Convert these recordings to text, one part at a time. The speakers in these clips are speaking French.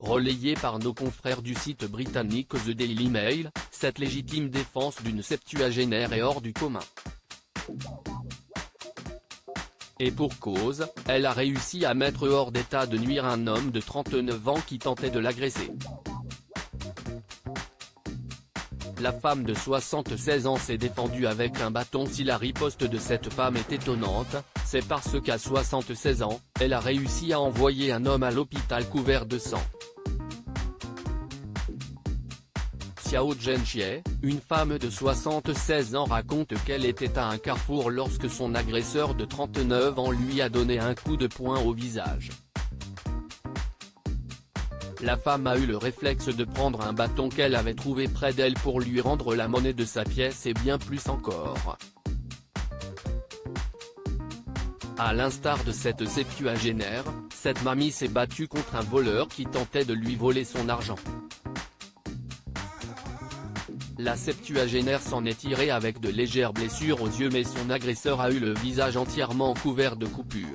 Relayé par nos confrères du site britannique The Daily Mail, cette légitime défense d'une septuagénaire est hors du commun. Et pour cause, elle a réussi à mettre hors d'état de nuire un homme de 39 ans qui tentait de l'agresser. La femme de 76 ans s'est défendue avec un bâton. Si la riposte de cette femme est étonnante, c'est parce qu'à 76 ans, elle a réussi à envoyer un homme à l'hôpital couvert de sang. Xiao Zhenxie, une femme de 76 ans raconte qu'elle était à un carrefour lorsque son agresseur de 39 ans lui a donné un coup de poing au visage. La femme a eu le réflexe de prendre un bâton qu'elle avait trouvé près d'elle pour lui rendre la monnaie de sa pièce et bien plus encore. À l'instar de cette septuagénaire, cette mamie s'est battue contre un voleur qui tentait de lui voler son argent. La septuagénaire s'en est tirée avec de légères blessures aux yeux, mais son agresseur a eu le visage entièrement couvert de coupures.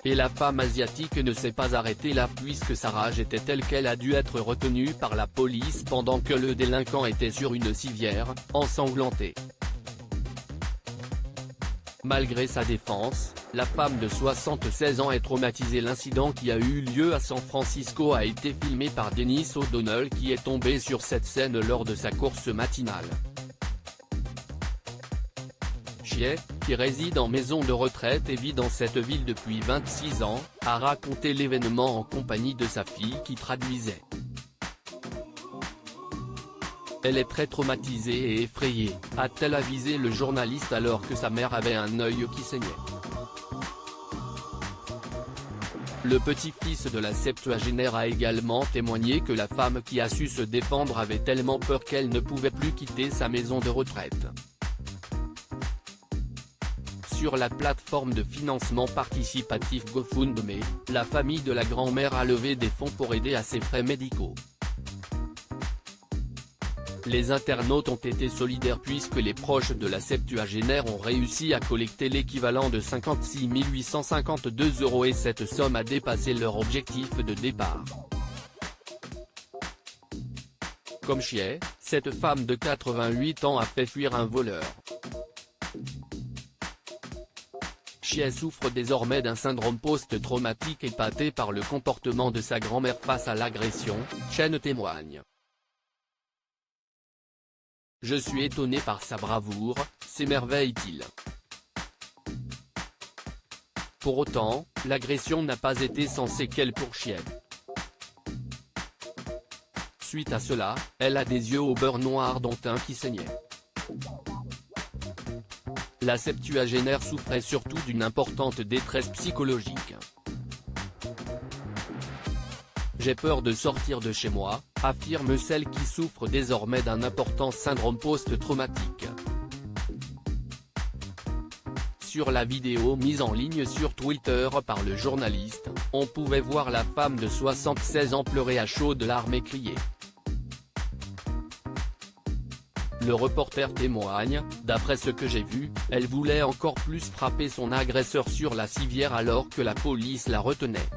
Et la femme asiatique ne s'est pas arrêtée là puisque sa rage était telle qu'elle a dû être retenue par la police pendant que le délinquant était sur une civière, ensanglanté. Malgré sa défense, la femme de 76 ans est traumatisée. L'incident qui a eu lieu à San Francisco a été filmé par Dennis O'Donnell qui est tombé sur cette scène lors de sa course matinale. Xie, qui réside en maison de retraite et vit dans cette ville depuis 26 ans, a raconté l'événement en compagnie de sa fille qui traduisait. Elle est très traumatisée et effrayée, a-t-elle avisé le journaliste alors que sa mère avait un œil qui saignait. Le petit-fils de la septuagénaire a également témoigné que la femme qui a su se défendre avait tellement peur qu'elle ne pouvait plus quitter sa maison de retraite. Sur la plateforme de financement participatif GoFundMe, la famille de la grand-mère a levé des fonds pour aider à ses frais médicaux. Les internautes ont été solidaires puisque les proches de la septuagénaire ont réussi à collecter l'équivalent de 56 852 € et cette somme a dépassé leur objectif de départ. Comme Xie, cette femme de 88 ans a fait fuir un voleur. Xie souffre désormais d'un syndrome post-traumatique épaté par le comportement de sa grand-mère face à l'agression, Chen témoigne. Je suis étonné par sa bravoure, s'émerveille-t-il. Pour autant, l'agression n'a pas été sans séquelles pour Xie. Suite à cela, elle a des yeux au beurre noir dont un qui saignait. La septuagénaire souffrait surtout d'une importante détresse psychologique. J'ai peur de sortir de chez moi, affirme celle qui souffre désormais d'un important syndrome post-traumatique. Sur la vidéo mise en ligne sur Twitter par le journaliste, on pouvait voir la femme de 76 ans pleurer à chaudes larmes et crier. Le reporter témoigne, d'après ce que j'ai vu, elle voulait encore plus frapper son agresseur sur la civière alors que la police la retenait.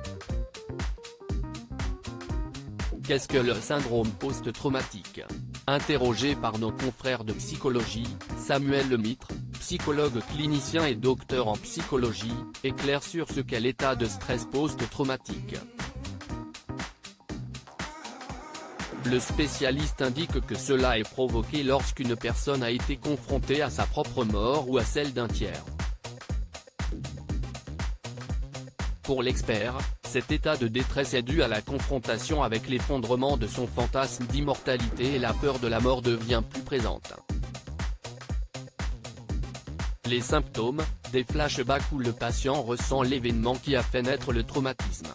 Qu'est-ce que le syndrome post-traumatique ? Interrogé par nos confrères de psychologie, Samuel Lemitre, psychologue clinicien et docteur en psychologie, éclaire sur ce qu'est l'état de stress post-traumatique. Le spécialiste indique que cela est provoqué lorsqu'une personne a été confrontée à sa propre mort ou à celle d'un tiers. Pour l'expert, cet état de détresse est dû à la confrontation avec l'effondrement de son fantasme d'immortalité et la peur de la mort devient plus présente. Les symptômes, des flashbacks où le patient ressent l'événement qui a fait naître le traumatisme.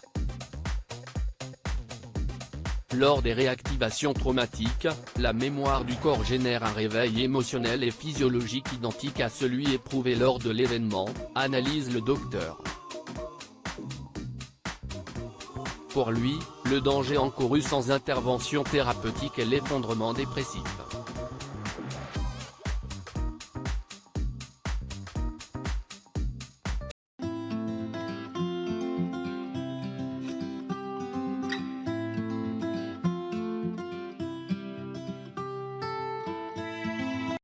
Lors des réactivations traumatiques, la mémoire du corps génère un réveil émotionnel et physiologique identique à celui éprouvé lors de l'événement, analyse le docteur. Pour lui, le danger encouru sans intervention thérapeutique est l'effondrement dépressif.